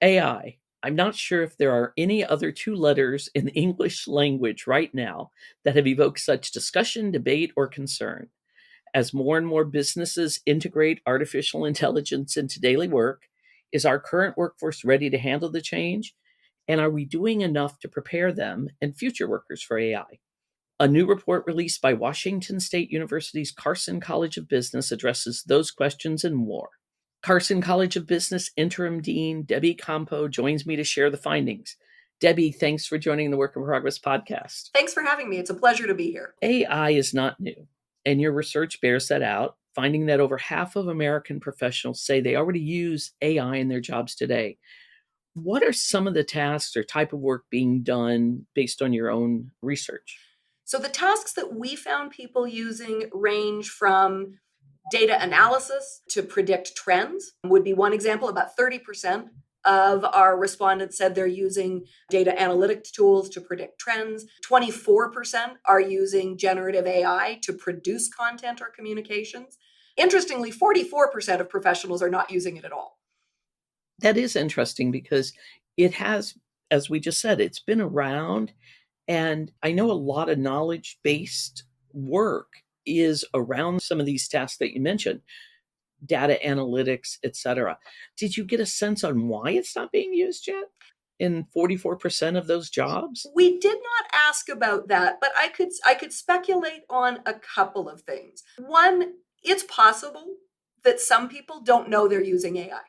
AI. I'm not sure if there are any other two letters in the English language right now that have evoked such discussion, debate, or concern. As more and more businesses integrate artificial intelligence into daily work, is our current workforce ready to handle the change? And are we doing enough to prepare them and future workers for AI? A new report released by Washington State University's Carson College of Business addresses those questions and more. Carson College of Business Interim Dean Debbie Compeau joins me to share the findings. Debbie, thanks for joining the Work in Progress podcast. Thanks for having me. It's a pleasure to be here. AI is not new, and your research bears that out, finding that over half of American professionals say they already use AI in their jobs today. What are some of the tasks or type of work being done based on your own research? So the tasks that we found people using range from data analysis to predict trends would be one example. About 30% of our respondents said they're using data analytics tools to predict trends. 24% are using generative AI to produce content or communications. Interestingly, 44% of professionals are not using it at all. That is interesting because it has, as we just said, it's been around. And I know a lot of knowledge-based work is around some of these tasks that you mentioned, data analytics, et cetera. Did you get a sense on why it's not being used yet in 44% of those jobs? We did not ask about that, but I could speculate on a couple of things. One, it's possible that some people don't know they're using AI.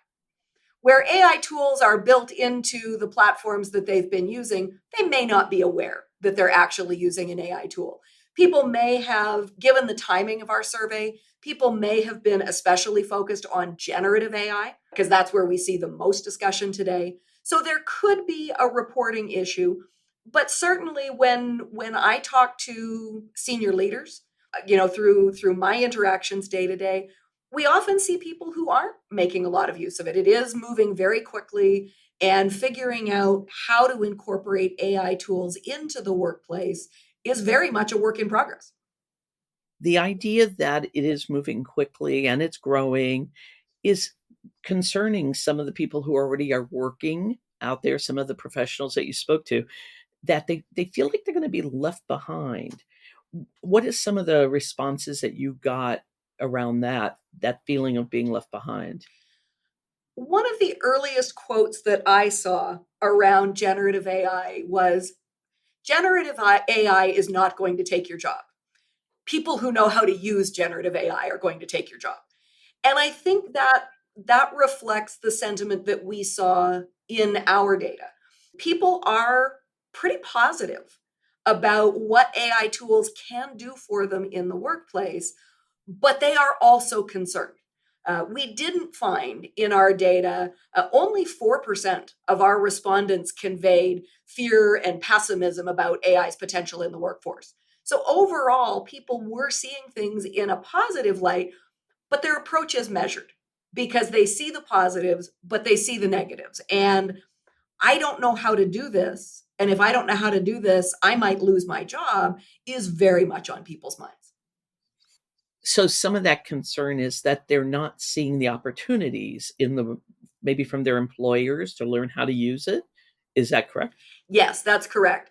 Where AI tools are built into the platforms that they've been using, they may not be aware that they're actually using an AI tool. People may have, given the timing of our survey, people may have been especially focused on generative AI, because that's where we see the most discussion today. So there could be a reporting issue, but certainly when I talk to senior leaders, through my interactions day to day, we often see people who aren't making a lot of use of it. It is moving very quickly, and figuring out how to incorporate AI tools into the workplace is very much a work in progress. The idea that it is moving quickly and it's growing is concerning some of the people who already are working out there, some of the professionals that you spoke to, that they feel like they're going to be left behind. What is some of the responses that you got around that feeling of being left behind? One of the earliest quotes that I saw around generative AI was, generative AI is not going to take your job. People who know how to use generative AI are going to take your job. And I think that reflects the sentiment that we saw in our data. People are pretty positive about what AI tools can do for them in the workplace, but they are also concerned. We didn't find in our data, only 4% of our respondents conveyed fear and pessimism about AI's potential in the workforce. So overall, people were seeing things in a positive light, but their approach is measured because they see the positives, but they see the negatives. And I don't know how to do this. And if I don't know how to do this, I might lose my job, is very much on people's minds. So some of that concern is that they're not seeing the opportunities in the maybe from their employers to learn how to use it. Is that correct? Yes, that's correct.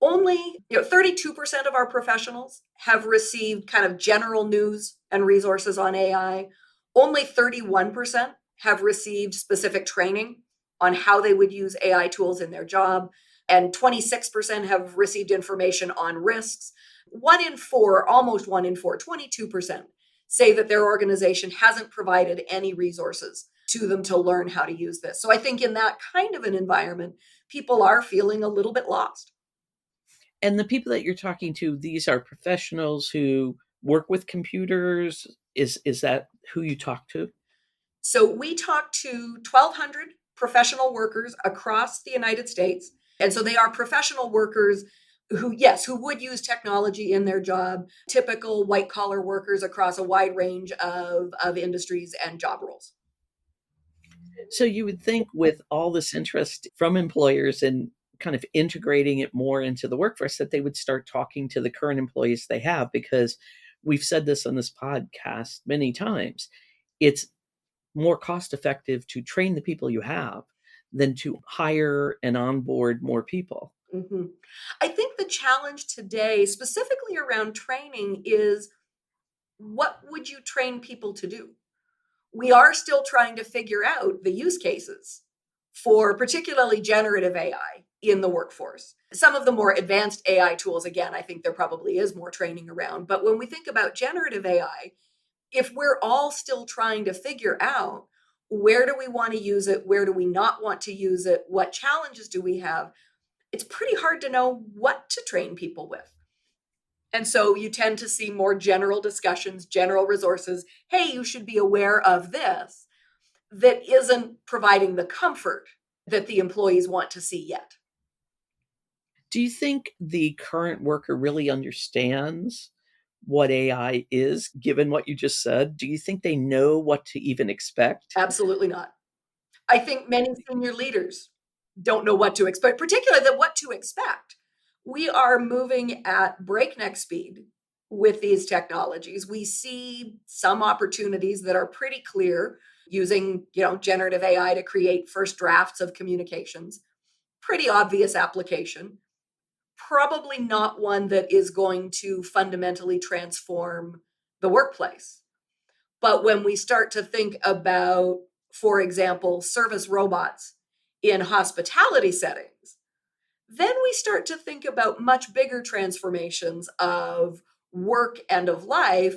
Only 32% of our professionals have received kind of general news and resources on AI. Only 31% have received specific training on how they would use AI tools in their job. And 26% have received information on risks. 1 in 4, almost 1 in 4, 22% say that their organization hasn't provided any resources to them to learn how to use this. So I think in that kind of an environment, people are feeling a little bit lost. And the people that you're talking to, these are professionals who work with computers. Is that who you talk to? So we talked to 1,200 professional workers across the United States. And so they are professional workers who, yes, who would use technology in their job, typical white collar workers across a wide range of industries and job roles. So you would think with all this interest from employers and kind of integrating it more into the workforce that they would start talking to the current employees they have, because we've said this on this podcast many times. It's more cost effective to train the people you have than to hire and onboard more people. Hmm. I think the challenge today, specifically around training, is what would you train people to do? We are still trying to figure out the use cases for particularly generative AI in the workforce. Some of the more advanced AI tools, again, I think there probably is more training around. But when we think about generative AI, if we're all still trying to figure out where do we want to use it, where do we not want to use it, what challenges do we have, it's pretty hard to know what to train people with. And so you tend to see more general discussions, general resources. Hey, you should be aware of this, that isn't providing the comfort that the employees want to see yet. Do you think the current worker really understands what AI is, given what you just said? Do you think they know what to even expect? Absolutely not. I think many senior leaders don't know what to expect, particularly that what to expect. We are moving at breakneck speed with these technologies. We see some opportunities that are pretty clear using, generative AI to create first drafts of communications. Pretty obvious application. Probably not one that is going to fundamentally transform the workplace. But when we start to think about, for example, service robots in hospitality settings, then we start to think about much bigger transformations of work and of life.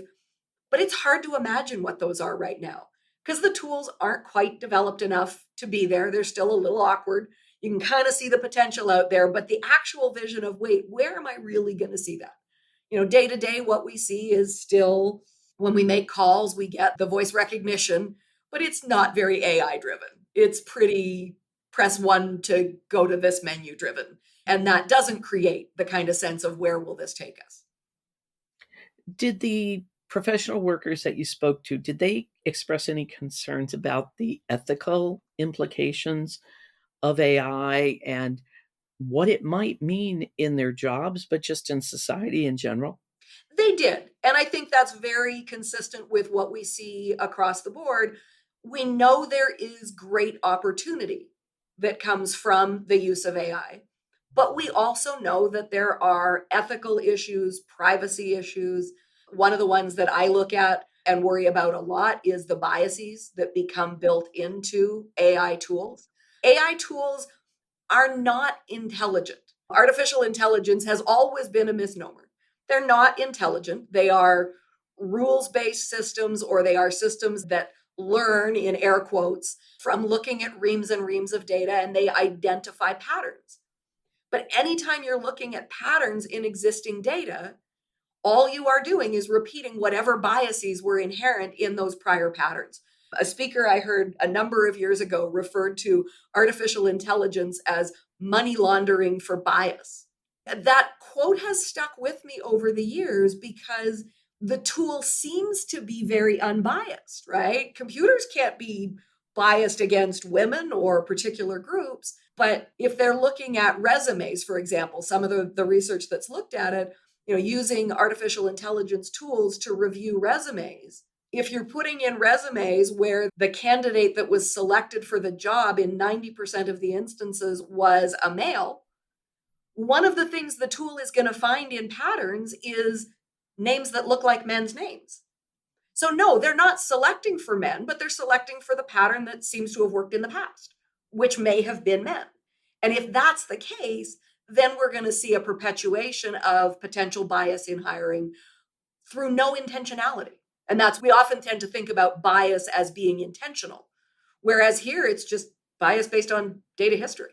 But it's hard to imagine what those are right now because the tools aren't quite developed enough to be there. They're still a little awkward. You can kind of see the potential out there, but the actual vision of, wait, where am I really going to see that? Day to day, what we see is still when we make calls, we get the voice recognition, but it's not very AI driven. It's pretty press one to go to this menu driven. And that doesn't create the kind of sense of where will this take us? Did the professional workers that you spoke to, did they express any concerns about the ethical implications of AI and what it might mean in their jobs, but just in society in general? They did. And I think that's very consistent with what we see across the board. We know there is great opportunity that comes from the use of AI, but we also know that there are ethical issues, privacy issues. One of the ones that I look at and worry about a lot is the biases that become built into AI tools. AI tools are not intelligent. Artificial intelligence has always been a misnomer. They're not intelligent. They are rules based systems, or they are systems that learn, in air quotes, from looking at reams and reams of data, and they identify patterns. But anytime you're looking at patterns in existing data, all you are doing is repeating whatever biases were inherent in those prior patterns. A speaker I heard a number of years ago referred to artificial intelligence as money laundering for bias. That quote has stuck with me over the years because the tool seems to be very unbiased, right? Computers can't be biased against women or particular groups. But if they're looking at resumes, for example, some of the research that's looked at it, using artificial intelligence tools to review resumes, if you're putting in resumes where the candidate that was selected for the job in 90% of the instances was a male, one of the things the tool is going to find in patterns is names that look like men's names. So, no, they're not selecting for men, but they're selecting for the pattern that seems to have worked in the past, which may have been men. And if that's the case, then we're going to see a perpetuation of potential bias in hiring through no intentionality. And we often tend to think about bias as being intentional, whereas here it's just bias based on data history.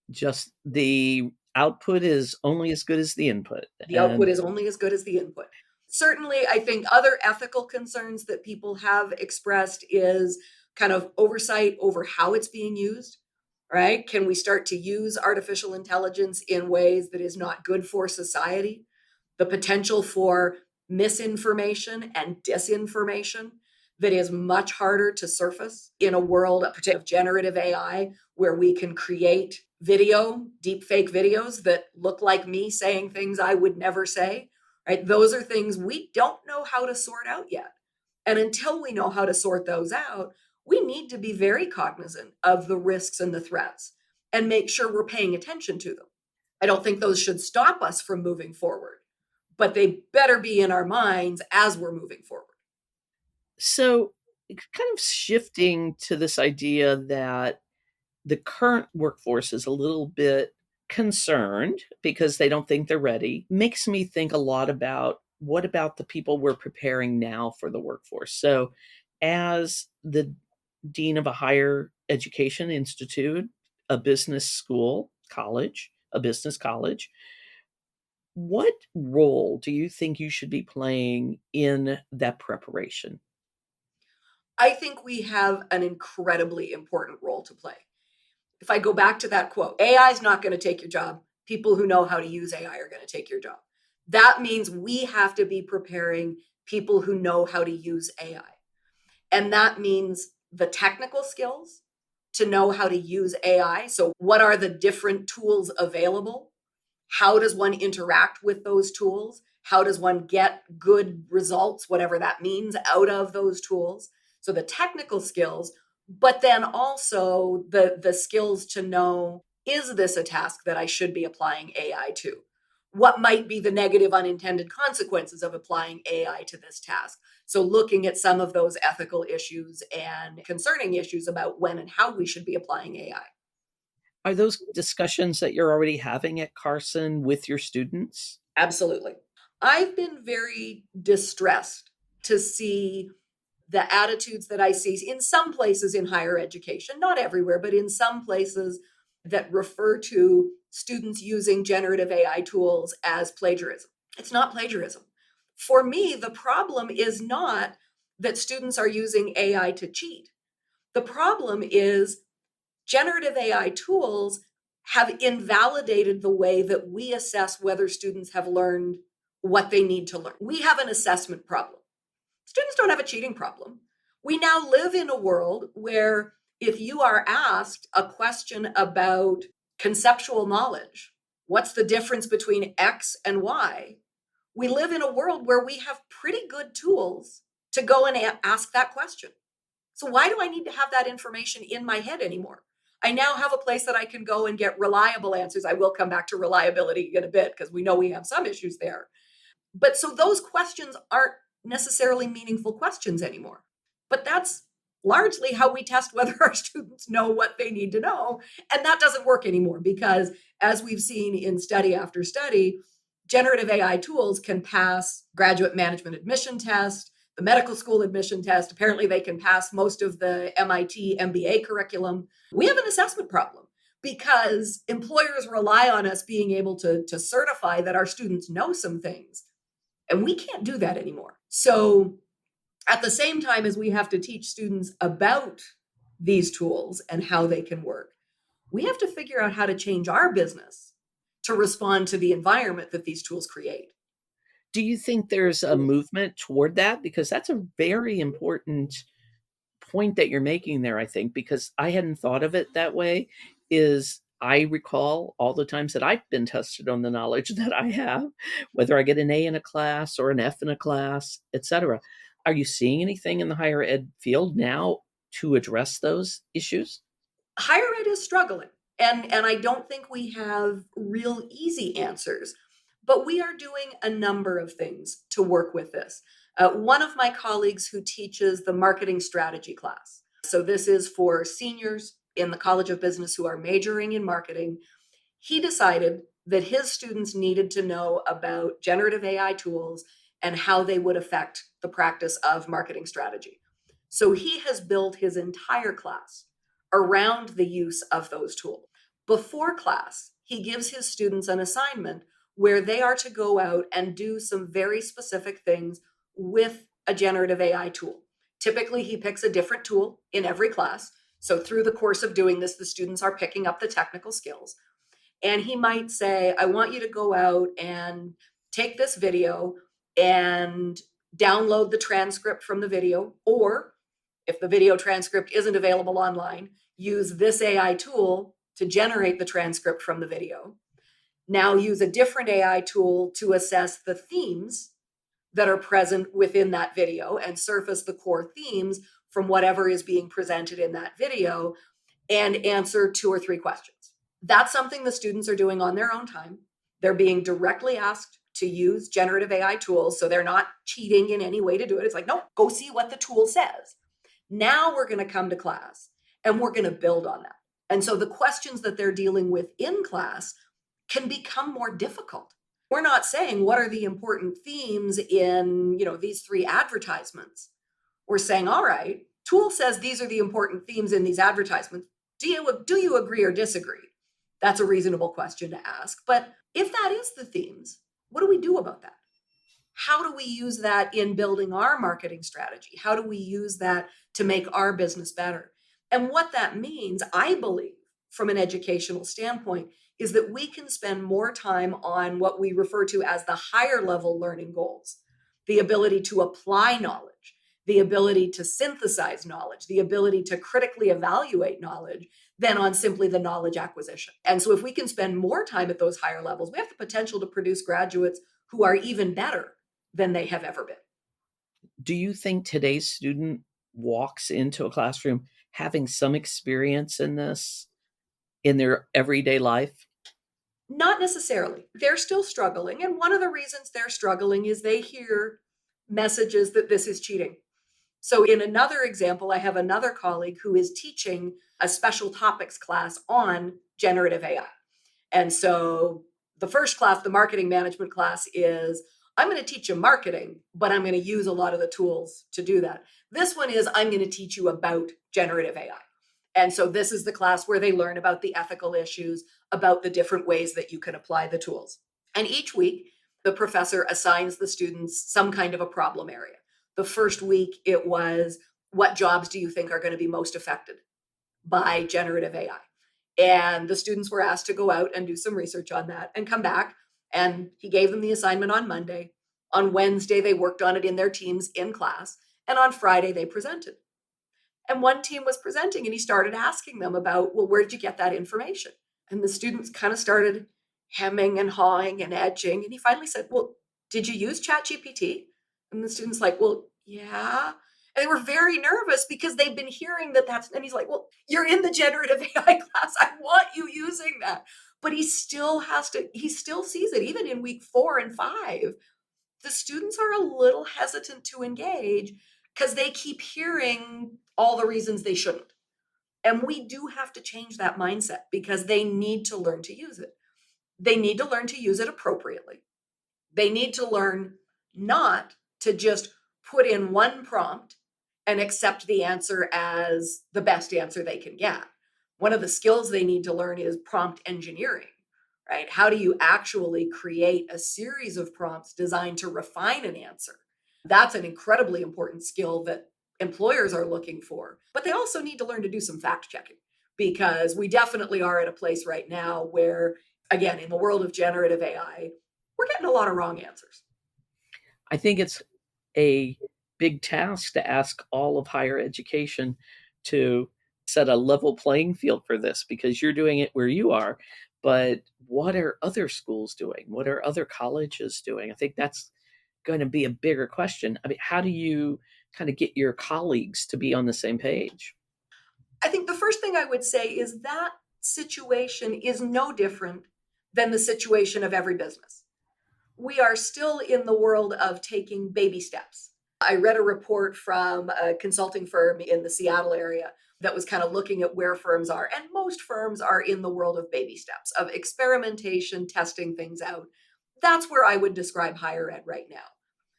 Just the output is only as good as the input. The output And is only as good as the input. Certainly, I think other ethical concerns that people have expressed is kind of oversight over how it's being used, right? Can we start to use artificial intelligence in ways that is not good for society? The potential for misinformation and disinformation that is much harder to surface in a world of generative AI, where we can create deep fake videos that look like me saying things I would never say, right? Those are things we don't know how to sort out yet. And until we know how to sort those out, we need to be very cognizant of the risks and the threats and make sure we're paying attention to them. I don't think those should stop us from moving forward, but they better be in our minds as we're moving forward. So, kind of shifting to this idea that the current workforce is a little bit concerned because they don't think they're ready makes me think a lot about what about the people we're preparing now for the workforce. So, as the dean of a higher education institute, a business school, college, a business college, what role do you think you should be playing in that preparation? I think we have an incredibly important role to play. If I go back to that quote, AI is not going to take your job. People who know how to use AI are going to take your job. That means we have to be preparing people who know how to use AI. And that means the technical skills to know how to use AI. So, what are the different tools available? How does one interact with those tools? How does one get good results, whatever that means, out of those tools? So the technical skills, but then also the skills to know, is this a task that I should be applying AI to? What might be the negative unintended consequences of applying AI to this task? So looking at some of those ethical issues and concerning issues about when and how we should be applying AI. Are those discussions that you're already having at Carson with your students? Absolutely. I've been very distressed to see the attitudes that I see in some places in higher education, not everywhere, but in some places that refer to students using generative AI tools as plagiarism. It's not plagiarism. For me, the problem is not that students are using AI to cheat. The problem is generative AI tools have invalidated the way that we assess whether students have learned what they need to learn. We have an assessment problem. Students don't have a cheating problem. We now live in a world where if you are asked a question about conceptual knowledge, what's the difference between X and Y? We live in a world where we have pretty good tools to go and ask that question. So why do I need to have that information in my head anymore? I now have a place that I can go and get reliable answers. I will come back to reliability in a bit because we know we have some issues there. But so those questions aren't necessarily meaningful questions anymore. But that's largely how we test whether our students know what they need to know. And that doesn't work anymore because, as we've seen in study after study, generative AI tools can pass graduate management admission test, the medical school admission test. Apparently, they can pass most of the MIT MBA curriculum. We have an assessment problem because employers rely on us being able to certify that our students know some things. And we can't do that anymore. So, at the same time as we have to teach students about these tools and how they can work, we have to figure out how to change our business to respond to the environment that these tools create. Do you think there's a movement toward that? Because that's a very important point that you're making there, I think, because I hadn't thought of it that way. Is I recall all the times that I've been tested on the knowledge that I have, whether I get an A in a class or an F in a class, etc. Are you seeing anything in the higher ed field now to address those issues? Higher ed is struggling, and I don't think we have real easy answers, but we are doing a number of things to work with this. One of my colleagues who teaches the marketing strategy class, so this is for seniors in the College of Business who are majoring in marketing, he decided that his students needed to know about generative AI tools and how they would affect the practice of marketing strategy. So he has built his entire class around the use of those tools. Before class, he gives his students an assignment where they are to go out and do some very specific things with a generative AI tool. Typically, he picks a different tool in every class. So, through the course of doing this, the students are picking up the technical skills. And he might say, I want you to go out and take this video and download the transcript from the video. Or if the video transcript isn't available online, use this AI tool to generate the transcript from the video. Now use a different AI tool to assess the themes that are present within that video and surface the core themes from whatever is being presented in that video and answer 2 or 3 questions. That's something the students are doing on their own time. They're being directly asked to use generative AI tools, so they're not cheating in any way to do it. It's like, no, go see what the tool says. Now we're going to come to class and we're going to build on that. And so the questions that they're dealing with in class can become more difficult. We're not saying what are the important themes in, these 3 advertisements. We're saying, all right, tool says these are the important themes in these advertisements. Do you agree or disagree? That's a reasonable question to ask. But if that is the themes, what do we do about that? How do we use that in building our marketing strategy? How do we use that to make our business better? And what that means, I believe, from an educational standpoint, is that we can spend more time on what we refer to as the higher level learning goals, the ability to apply knowledge, the ability to synthesize knowledge, the ability to critically evaluate knowledge, than on simply the knowledge acquisition. And so if we can spend more time at those higher levels, we have the potential to produce graduates who are even better than they have ever been. Do you think today's student walks into a classroom having some experience in this in their everyday life? Not necessarily. They're still struggling. And one of the reasons they're struggling is they hear messages that this is cheating. So, in another example, I have another colleague who is teaching a special topics class on generative AI. And so, the first class, the marketing management class, is I'm going to teach you marketing, but I'm going to use a lot of the tools to do that. This one is I'm going to teach you about generative AI. And so, this is the class where they learn about the ethical issues, about the different ways that you can apply the tools. And each week, the professor assigns the students some kind of a problem area. The first week, it was what jobs do you think are going to be most affected by generative AI? And the students were asked to go out and do some research on that and come back. And he gave them the assignment on Monday. On Wednesday, they worked on it in their teams in class. And on Friday, they presented. And one team was presenting and he started asking them about, well, where did you get that information? And the students kind of started hemming and hawing and edging. And he finally said, well, did you use ChatGPT? And the students like, well, yeah. And they were very nervous because they've been hearing and he's like, well, you're in the generative AI class. I want you using that. But he still sees it. Even in week 4 and 5, the students are a little hesitant to engage because they keep hearing all the reasons they shouldn't. And we do have to change that mindset because they need to learn to use it. They need to learn to use it appropriately. They need to learn not to just put in one prompt and accept the answer as the best answer they can get. One of the skills they need to learn is prompt engineering, right? How do you actually create a series of prompts designed to refine an answer? That's an incredibly important skill that employers are looking for. But they also need to learn to do some fact checking because we definitely are at a place right now where, again, in the world of generative AI, we're getting a lot of wrong answers. I think it's a big task to ask all of higher education to set a level playing field for this because you're doing it where you are. But what are other schools doing? What are other colleges doing? I think that's going to be a bigger question. I mean, how do you kind of get your colleagues to be on the same page? I think the first thing I would say is that situation is no different than the situation of every business. We are still in the world of taking baby steps. I read a report from a consulting firm in the Seattle area that was kind of looking at where firms are. And most firms are in the world of baby steps, of experimentation, testing things out. That's where I would describe higher ed right now.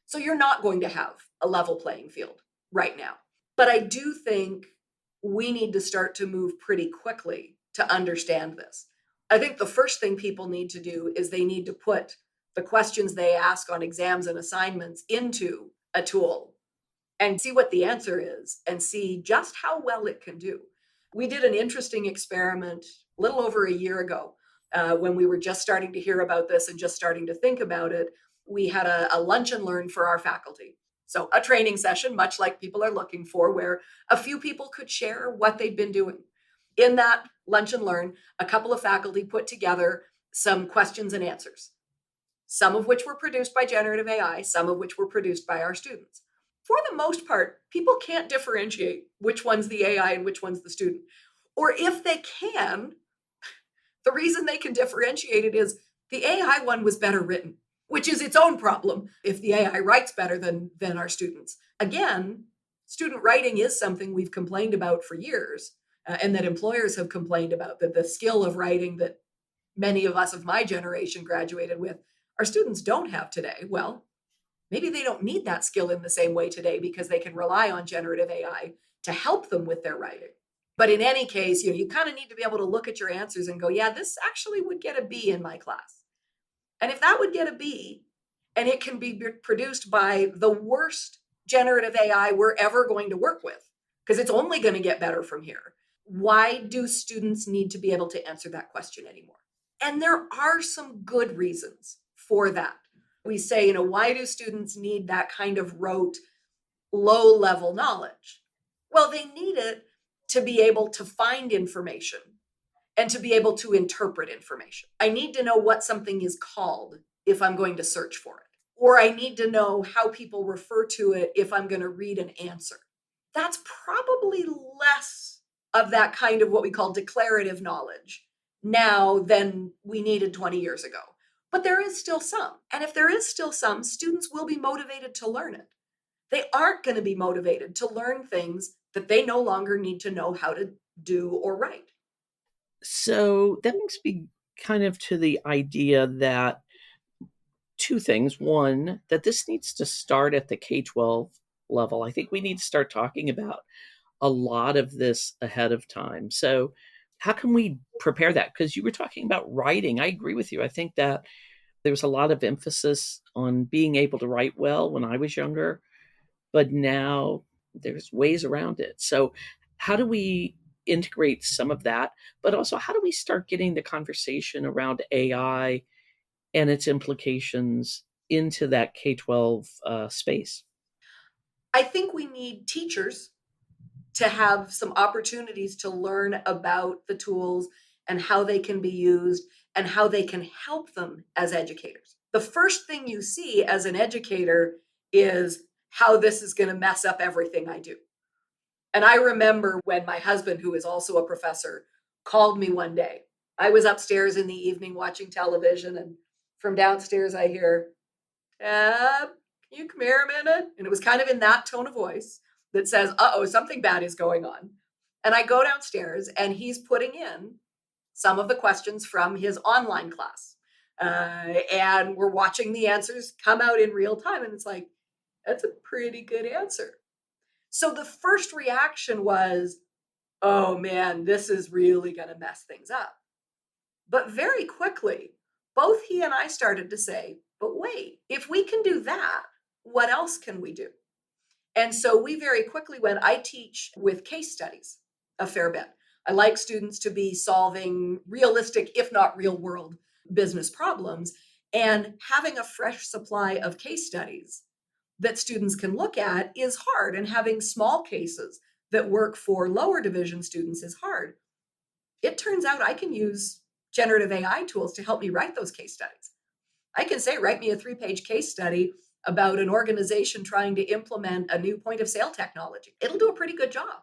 So you're not going to have a level playing field right now. But I do think we need to start to move pretty quickly to understand this. I think the first thing people need to do is they need to put the questions they ask on exams and assignments into a tool and see what the answer is and see just how well it can do. We did an interesting experiment a little over a year ago when we were just starting to hear about this and just starting to think about it. We had a lunch and learn for our faculty. So, a training session, much like people are looking for, where a few people could share what they'd been doing. In that lunch and learn, a couple of faculty put together some questions and answers, some of which were produced by generative AI, some of which were produced by our students. For the most part, people can't differentiate which one's the AI and which one's the student. Or if they can, the reason they can differentiate it is the AI one was better written, which is its own problem if the AI writes better than our students. Again, student writing is something we've complained about for years, and that employers have complained about, that the skill of writing that many of us of my generation graduated with, our students don't have today. Well, maybe they don't need that skill in the same way today because they can rely on generative AI to help them with their writing. But in any case, you kind of need to be able to look at your answers and go, yeah, this actually would get a B in my class. And if that would get a B, and it can be produced by the worst generative AI we're ever going to work with, because it's only going to get better from here, why do students need to be able to answer that question anymore? And there are some good reasons for that. We say, why do students need that kind of rote, low level knowledge? Well, they need it to be able to find information and to be able to interpret information. I need to know what something is called if I'm going to search for it, or I need to know how people refer to it if I'm going to read an answer. That's probably less of that kind of what we call declarative knowledge now than we needed 20 years ago. But there is still some. And if there is still some, students will be motivated to learn it. They aren't going to be motivated to learn things that they no longer need to know how to do or write. So that brings me kind of to the idea that two things. One, that this needs to start at the K 12 level. I think we need to start talking about a lot of this ahead of time. So, how can we prepare that? Because you were talking about writing. I agree with you. I think that there was a lot of emphasis on being able to write well when I was younger, but now there's ways around it. So, how do we integrate some of that? But also, how do we start getting the conversation around AI and its implications into that K 12 space? I think we need teachers to have some opportunities to learn about the tools and how they can be used and how they can help them as educators. The first thing you see as an educator is how this is going to mess up everything I do. And I remember when my husband, who is also a professor, called me one day. I was upstairs in the evening watching television, and from downstairs I hear, can you come here a minute? And it was kind of in that tone of voice that says, uh-oh, something bad is going on. And I go downstairs and he's putting in some of the questions from his online class. And we're watching the answers come out in real time. And it's like, that's a pretty good answer. So the first reaction was, oh man, this is really going to mess things up. But very quickly, both he and I started to say, but wait, if we can do that, what else can we do? And so we very quickly went, I teach with case studies a fair bit. I like students to be solving realistic, if not real world business problems, and having a fresh supply of case studies that students can look at is hard. And having small cases that work for lower division students is hard. It turns out I can use generative AI tools to help me write those case studies. I can say, write me a 3-page case study about an organization trying to implement a new point of sale technology. It'll do a pretty good job.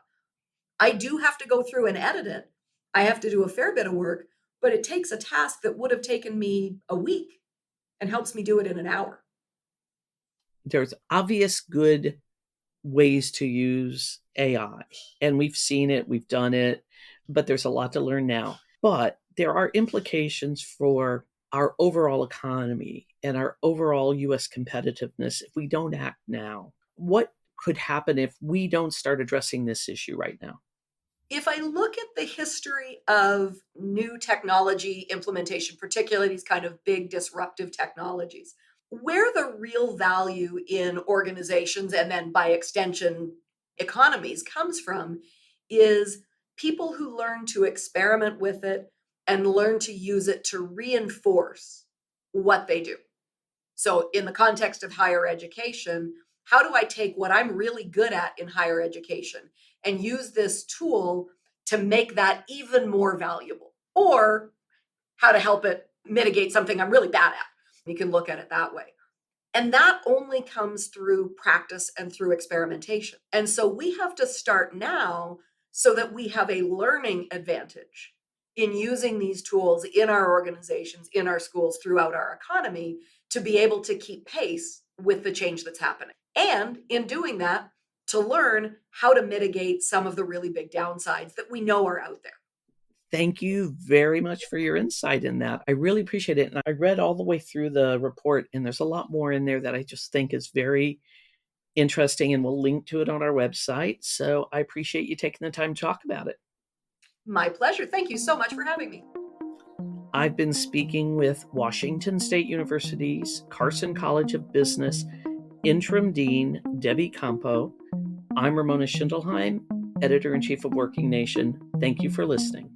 I do have to go through and edit it. I have to do a fair bit of work, but it takes a task that would have taken me a week and helps me do it in an hour. There's obvious good ways to use AI, and we've seen it, we've done it, but there's a lot to learn now. But there are implications for our overall economy and our overall US competitiveness if we don't act now. What could happen if we don't start addressing this issue right now? If I look at the history of new technology implementation, particularly these kind of big disruptive technologies, where the real value in organizations and then by extension economies comes from is people who learn to experiment with it and learn to use it to reinforce what they do. So, in the context of higher education, how do I take what I'm really good at in higher education and use this tool to make that even more valuable? Or how to help it mitigate something I'm really bad at? You can look at it that way. And that only comes through practice and through experimentation. And so we have to start now so that we have a learning advantage in using these tools in our organizations, in our schools, throughout our economy to be able to keep pace with the change that's happening. And in doing that, to learn how to mitigate some of the really big downsides that we know are out there. Thank you very much for your insight in that. I really appreciate it. And I read all the way through the report, and there's a lot more in there that I just think is very interesting, and we'll link to it on our website. So I appreciate you taking the time to talk about it. My pleasure. Thank you so much for having me. I've been speaking with Washington State University's Carson College of Business Interim Dean Debbie Compeau. I'm Ramona Schindelheim, Editor in Chief of Working Nation. Thank you for listening.